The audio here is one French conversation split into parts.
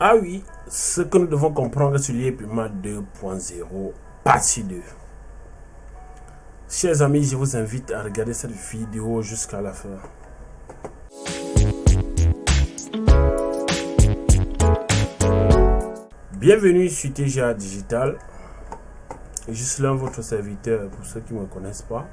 Ah oui, ce que nous devons comprendre sur l'IA-Paiement 2.0, partie 2. Chers amis, je vous invite à regarder cette vidéo jusqu'à la fin. Bienvenue sur TGA Digital. Je suis l'un votre serviteur pour ceux qui ne me connaissent pas.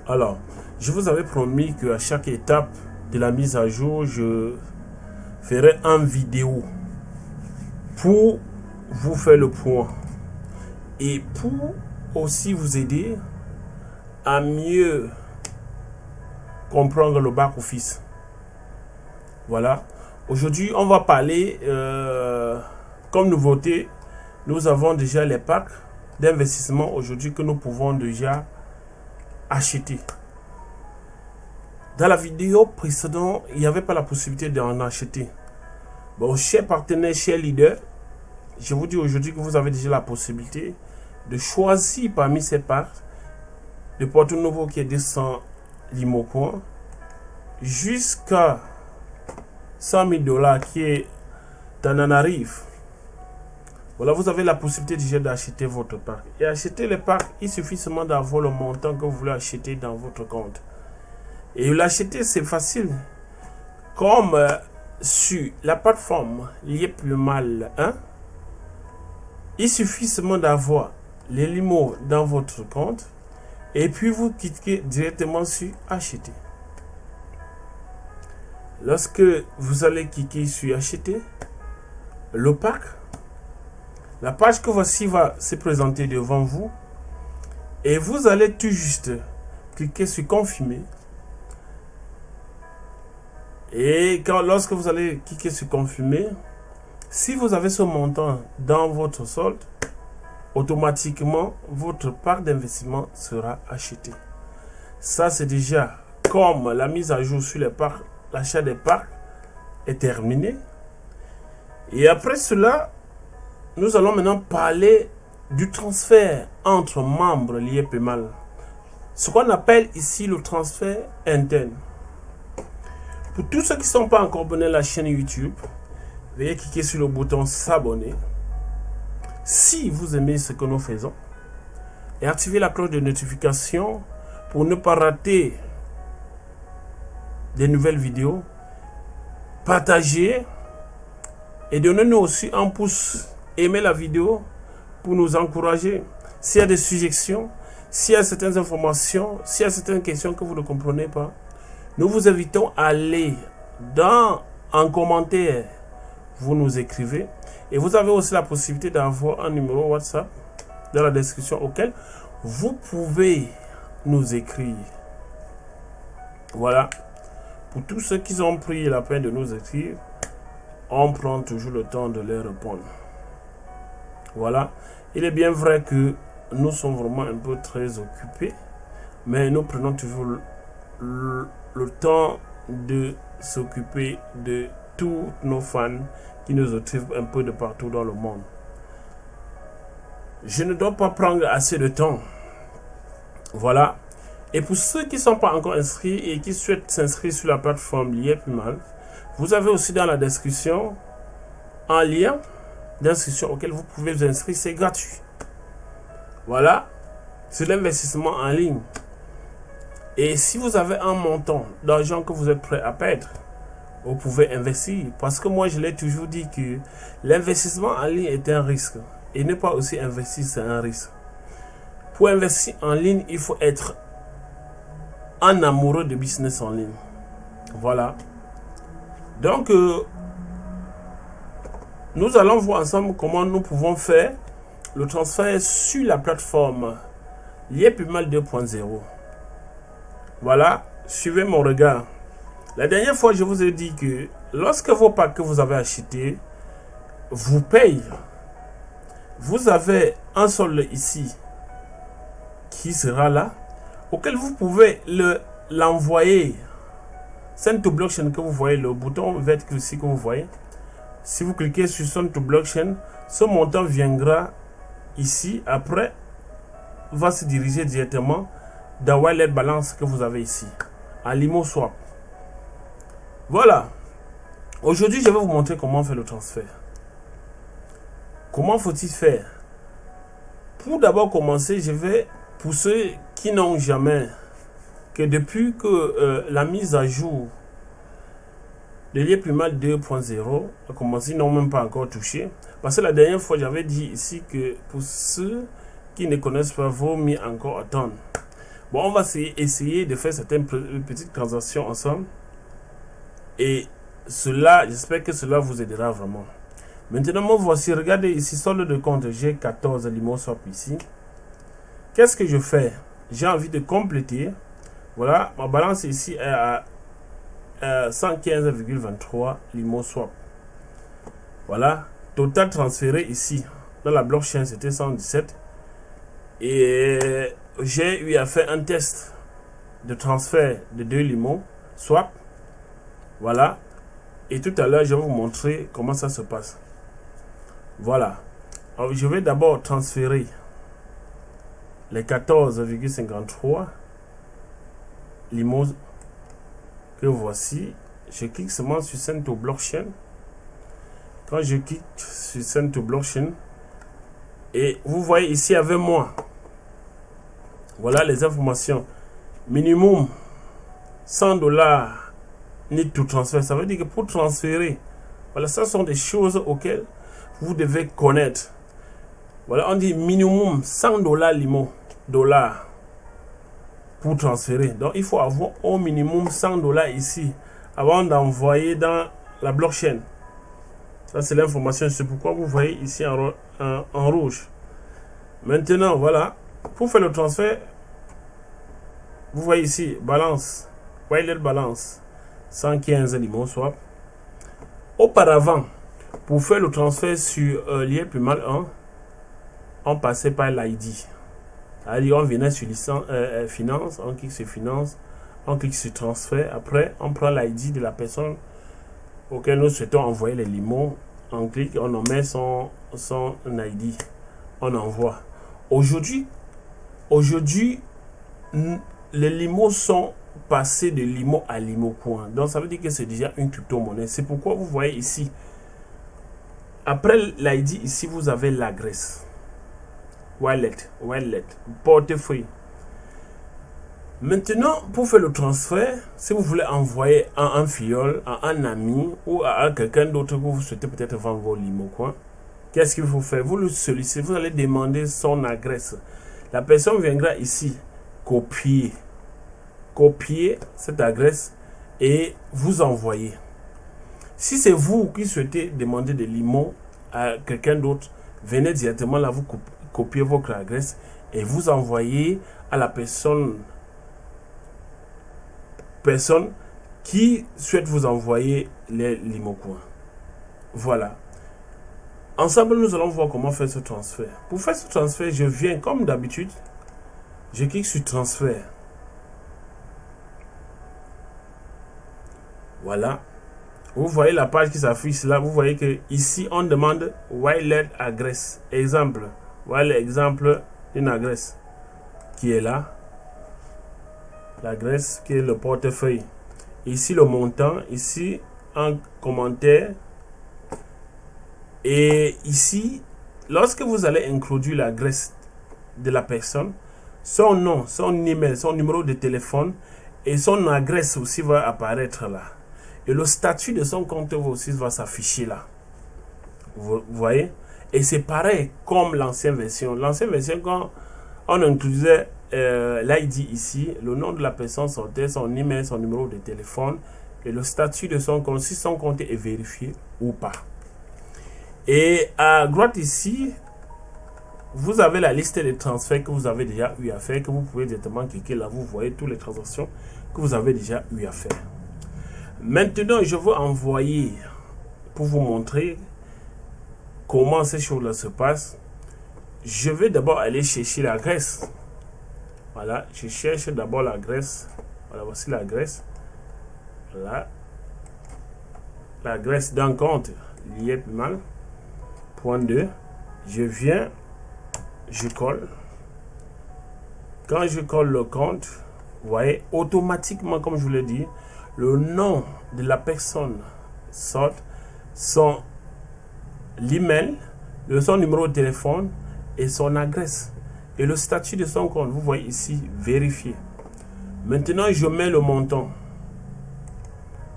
Alors, je vous avais promis qu'à chaque étape de la mise à jour, je ferai une vidéo pour vous faire le point et pour aussi vous aider à mieux comprendre le back-office. Voilà. Aujourd'hui, on va parler, comme nouveauté, nous avons déjà les packs d'investissement aujourd'hui que nous pouvons déjà acheter. Dans la vidéo précédente, il n'y avait pas la possibilité d'en acheter. Bon, chers partenaires, chers leaders, je vous dis aujourd'hui que vous avez déjà la possibilité de choisir parmi ces packs de Porto Novo qui est 200 limo points jusqu'à 100 000 $ qui est Tananarive. Voilà, vous avez la possibilité déjà d'acheter votre pack. Et acheter le pack, il suffit seulement d'avoir le montant que vous voulez acheter dans votre compte. Et l'acheter, c'est facile. Comme sur la plateforme l'IA-Paiement 1, il suffit seulement d'avoir les limos dans votre compte. Et puis vous cliquez directement sur acheter. Lorsque vous allez cliquer sur acheter le pack, la page que voici va se présenter devant vous. Et vous allez tout juste cliquer sur confirmer. Et lorsque vous allez cliquer sur confirmer, si vous avez ce montant dans votre solde, automatiquement votre pack d'investissement sera acheté. Ça, c'est déjà comme la mise à jour sur les packs, l'achat des packs est terminé. Et après cela, nous allons maintenant parler du transfert entre membres l'IA-Paiement. Ce qu'on appelle ici le transfert interne. Pour tous ceux qui ne sont pas encore abonnés à la chaîne YouTube, veuillez cliquer sur le bouton s'abonner. Si vous aimez ce que nous faisons, et activez la cloche de notification pour ne pas rater des nouvelles vidéos. Partagez et donnez-nous aussi un pouce. Aimez la vidéo pour nous encourager. S'il y a des suggestions, s'il y a certaines informations, s'il y a certaines questions que vous ne comprenez pas, nous vous invitons à aller dans un commentaire. Vous nous écrivez. Et vous avez aussi la possibilité d'avoir un numéro WhatsApp dans la description auquel vous pouvez nous écrire. Voilà. Pour tous ceux qui ont pris la peine de nous écrire, on prend toujours le temps de leur répondre. Voilà. Il est bien vrai que nous sommes vraiment un peu très occupés, mais nous prenons toujours le temps de s'occuper de tous nos fans qui nous occupent un peu de partout dans le monde. Je ne dois pas prendre assez de temps. Voilà. Et pour ceux qui ne sont pas encore inscrits et qui souhaitent s'inscrire sur la plateforme l'IA-Paiement, vous avez aussi dans la description un lien d'inscription auquel vous pouvez vous inscrire. C'est gratuit. Voilà. C'est l'investissement en ligne. Et si vous avez un montant d'argent que vous êtes prêt à perdre, vous pouvez investir. Parce que moi, je l'ai toujours dit que l'investissement en ligne est un risque. Et ne pas aussi investir, c'est un risque. Pour investir en ligne, il faut être un amoureux de business en ligne. Voilà. Donc, nous allons voir ensemble comment nous pouvons faire le transfert sur la plateforme l'IA-Paiement 2.0. Voilà, suivez mon regard. La dernière fois, je vous ai dit que lorsque vos packs que vous avez achetés vous payent, vous avez un solde ici qui sera là, auquel vous pouvez l'envoyer. Send to Blockchain que vous voyez, le bouton vert ici que vous voyez. Si vous cliquez sur Send to Blockchain, ce montant viendra ici. Après, va se diriger directement dans Wallet Balance que vous avez ici, à Limo Swap. Voilà. Aujourd'hui, je vais vous montrer comment faire le transfert. Comment faut-il faire? Pour d'abord commencer, je vais, pour ceux qui n'ont jamais, que depuis que la mise à jour de Lieplumal 2.0 a commencé, ils n'ont même pas encore touché. Parce que la dernière fois, j'avais dit ici que pour ceux qui ne connaissent pas, vaut mieux encore attendre. Bon, on va essayer de faire certaines petites transactions ensemble. Et cela, j'espère que cela vous aidera vraiment. Maintenant, voici, regardez ici, solde de compte, j'ai 14 Limo Swap ici. Qu'est-ce que je fais? J'ai envie de compléter. Voilà, ma balance ici est à 115,23 Limo Swap. Voilà, total transféré ici, dans la blockchain, c'était 117. Et j'ai eu à faire un test de transfert de 2 Limo Swap. Voilà. Et tout à l'heure, je vais vous montrer comment ça se passe. Voilà. Alors, je vais d'abord transférer les 14,53 Limo que voici. Je clique seulement sur Send to Blockchain. Quand je clique sur Send to Blockchain, et vous voyez ici avec moi, voilà les informations. Minimum $100 need to transfer. Ça veut dire que pour transférer, voilà, ça sont des choses auxquelles vous devez connaître. Voilà, on dit minimum $100 Limo dollars pour transférer. Donc, il faut avoir au minimum $100 ici avant d'envoyer dans la blockchain. Ça, c'est l'information. C'est pourquoi vous voyez ici en rouge. Maintenant, voilà, pour faire le transfert, vous voyez ici, balance, wallet balance, 115 Limo Swap. Auparavant, pour faire le transfert sur Lieplumal 1, on passait par l'ID. C'est-à-dire, on venait sur licence, finance, on clique sur finance, on clique sur transfert. Après, on prend l'ID de la personne auquel nous souhaitons envoyer les limos. On clique, on en met son ID. On envoie. Aujourd'hui, les limos sont passés de limo à limo coin. Donc, ça veut dire que c'est déjà une crypto-monnaie. C'est pourquoi vous voyez ici, après l'ID, ici, vous avez l'adresse. Wallet, portefeuille. Maintenant, pour faire le transfert, si vous voulez envoyer à un filleul, à un ami ou à quelqu'un d'autre que vous souhaitez peut-être vendre vos limos, quoi, qu'est-ce qu'il faut faire? Vous le sollicitez, vous allez demander son adresse. La personne viendra ici, copier cette adresse et vous envoyer. Si c'est vous qui souhaitez demander des limos à quelqu'un d'autre, venez directement là, vous copiez votre adresse et vous envoyez à la personne qui souhaite vous envoyer les limos. Voilà. Ensemble, nous allons voir comment faire ce transfert. Pour faire ce transfert, je viens comme d'habitude, je clique sur transfert. Voilà. Vous voyez la page qui s'affiche là. Vous voyez que ici on demande wallet adresse. Exemple. Voilà l'exemple d'une adresse qui est là. L'adresse qui est le portefeuille. Ici le montant. Ici un commentaire. Et ici, lorsque vous allez introduire l'adresse de la personne, son nom, son email, son numéro de téléphone et son adresse aussi va apparaître là. Et le statut de son compte aussi va s'afficher là. Vous voyez? Et c'est pareil comme l'ancienne version. L'ancienne version, quand on introduisait l'ID ici, le nom de la personne sortait, son email, son numéro de téléphone et le statut de son compte, si son compte est vérifié ou pas. Et à droite ici, vous avez la liste des transferts que vous avez déjà eu à faire, que vous pouvez directement cliquer là, vous voyez toutes les transactions que vous avez déjà eu à faire. Maintenant, je veux envoyer, pour vous montrer comment ces choses-là se passent, je vais d'abord aller chercher l'adresse. Voilà, je cherche d'abord l'adresse. Voilà, voici l'adresse. Voilà. L'adresse d'un compte, Lieplumal. Point 2. Je viens, je colle. Quand je colle le compte, vous voyez, automatiquement, comme je vous l'ai dit, le nom de la personne son l'email, son numéro de téléphone et son adresse. Et le statut de son compte, vous voyez ici, vérifier. Maintenant, je mets le montant.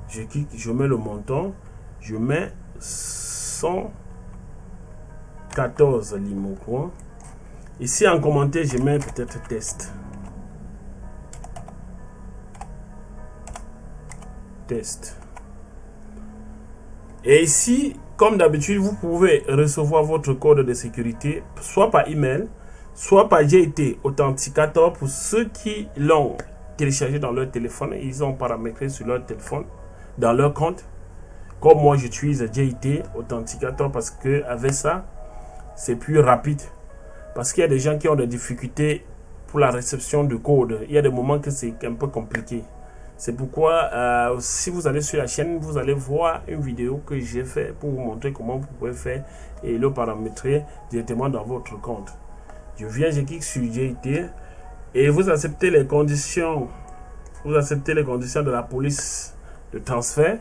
Je clique, je mets le montant. Je mets 114 Limocoin. Ici, en commentaire, je mets peut-être test. Test. Et ici, comme d'habitude, vous pouvez recevoir votre code de sécurité, soit par email, soit par GIT Authenticator pour ceux qui l'ont téléchargé dans leur téléphone. Ils ont paramétré sur leur téléphone, dans leur compte. Comme moi, j'utilise GIT Authenticator parce que avec ça, c'est plus rapide. Parce qu'il y a des gens qui ont des difficultés pour la réception de code. Il y a des moments que c'est un peu compliqué. C'est pourquoi, si vous allez sur la chaîne, vous allez voir une vidéo que j'ai fait pour vous montrer comment vous pouvez faire et le paramétrer directement dans votre compte. Je viens, je clique sur GIT et vous acceptez les conditions. Vous acceptez les conditions de la police de transfert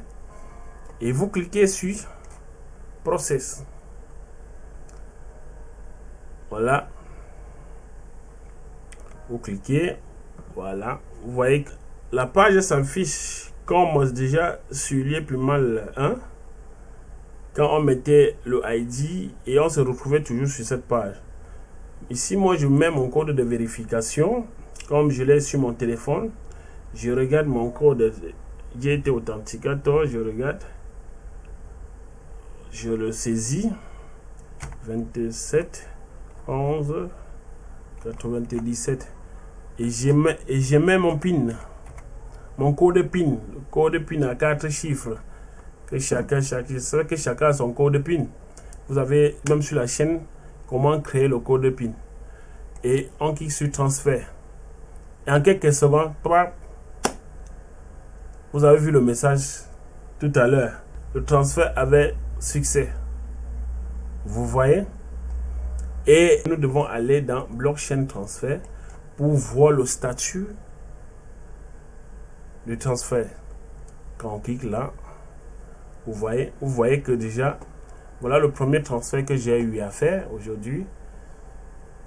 et vous cliquez sur Process. Voilà. Vous cliquez. Voilà. Vous voyez que la page s'affiche comme déjà sur plus mal 1. Quand on mettait le ID et on se retrouvait toujours sur cette page. Ici, moi, je mets mon code de vérification. Comme je l'ai sur mon téléphone. Je regarde mon code GIT Authenticator. Je regarde. Je le saisis. 27 11 97 et je mets mon PIN, mon code PIN, le code PIN à 4 chiffres que chacun a son code PIN. Vous avez même sur la chaîne comment créer le code PIN et on clique sur transfert et en quelques secondes vous avez vu le message tout à l'heure, le transfert avait succès, vous voyez. Et nous devons aller dans Blockchain Transfert pour voir le statut du transfert. Quand on clique là, vous voyez que déjà, voilà le premier transfert que j'ai eu à faire aujourd'hui.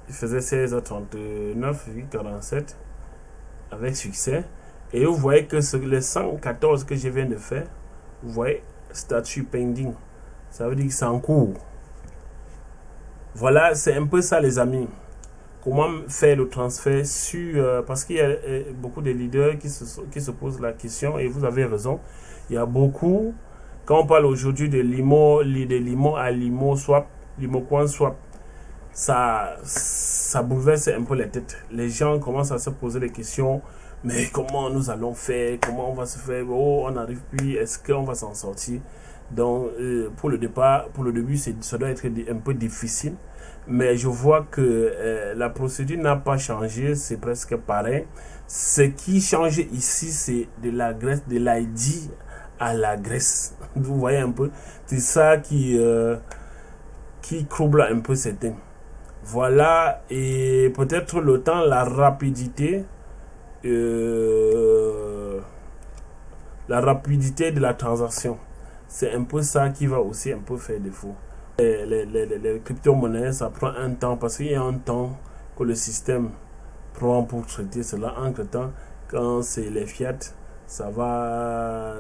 Il faisait 16h39,47 avec succès. Et vous voyez que les 114 que je viens de faire, vous voyez, statut pending. Ça veut dire que c'est en cours. Voilà, c'est un peu ça les amis. Comment faire le transfert sur... parce qu'il y a beaucoup de leaders qui se posent la question et vous avez raison. Il y a beaucoup... Quand on parle aujourd'hui de Limo à Limo Swap, Limocoin Swap, ça bouleverse un peu les têtes. Les gens commencent à se poser des questions. Mais comment nous allons faire? Comment on va se faire? Oh, on n'arrive plus. Est-ce qu'on va s'en sortir? Donc, pour le début, ça doit être un peu difficile. Mais je vois que la procédure n'a pas changé. C'est presque pareil. Ce qui change ici, c'est de l'adresse, de l'ID à l'adresse. Vous voyez un peu? C'est ça qui trouble un peu certains. Voilà. Et peut-être le temps, la rapidité de la transaction. C'est un peu ça qui va aussi un peu faire défaut. Les crypto-monnaies, ça prend un temps parce qu'il y a un temps que le système prend pour traiter cela. Entre-temps, quand c'est les fiat, ça va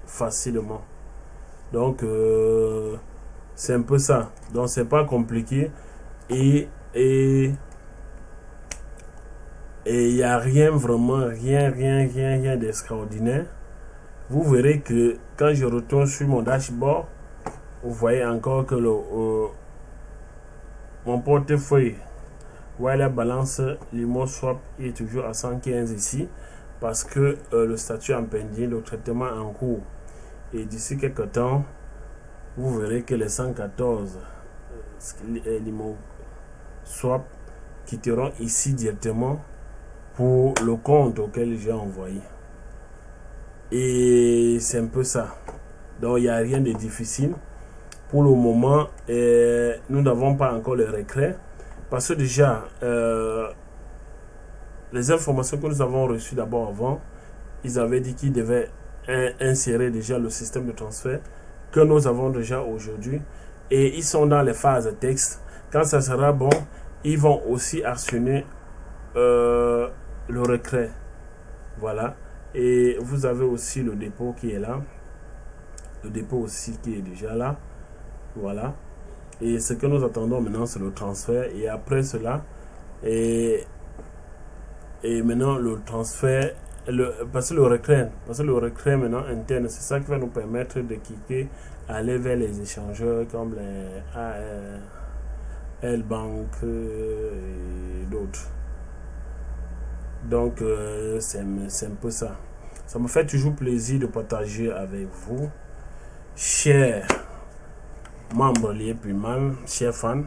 facilement. Donc, c'est un peu ça. Donc, c'est pas compliqué. Et il n'y a rien vraiment, rien d'extraordinaire. Vous verrez que quand je retourne sur mon dashboard, vous voyez encore que mon portefeuille, voyez la balance Limo Swap est toujours à 115 ici parce que le statut en pending, le traitement en cours. Et d'ici quelques temps, vous verrez que les 114 Limo Swap quitteront ici directement pour le compte auquel j'ai envoyé. Et c'est un peu ça. Donc il n'y a rien de difficile. Pour le moment, nous n'avons pas encore le retrait. Parce que déjà, les informations que nous avons reçues d'abord avant, ils avaient dit qu'ils devaient insérer déjà le système de transfert que nous avons déjà aujourd'hui. Et ils sont dans les phases texte. Quand ça sera bon, ils vont aussi actionner le retrait. Voilà. Et vous avez aussi le dépôt qui est là. Le dépôt aussi qui est déjà là. Voilà. Et ce que nous attendons maintenant, c'est le transfert. Et après cela, et maintenant le transfert, parce que le retrait maintenant interne, c'est ça qui va nous permettre de cliquer, aller vers les échangeurs comme les L-Bank et d'autres. Donc c'est un peu ça. Ça me fait toujours plaisir de partager avec vous, chers membres liés Payman, chers fans.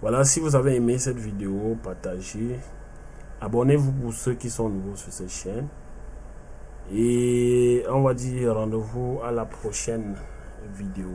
Voilà, si vous avez aimé cette vidéo, partagez. Abonnez-vous pour ceux qui sont nouveaux sur cette chaîne. Et on va dire rendez-vous à la prochaine vidéo.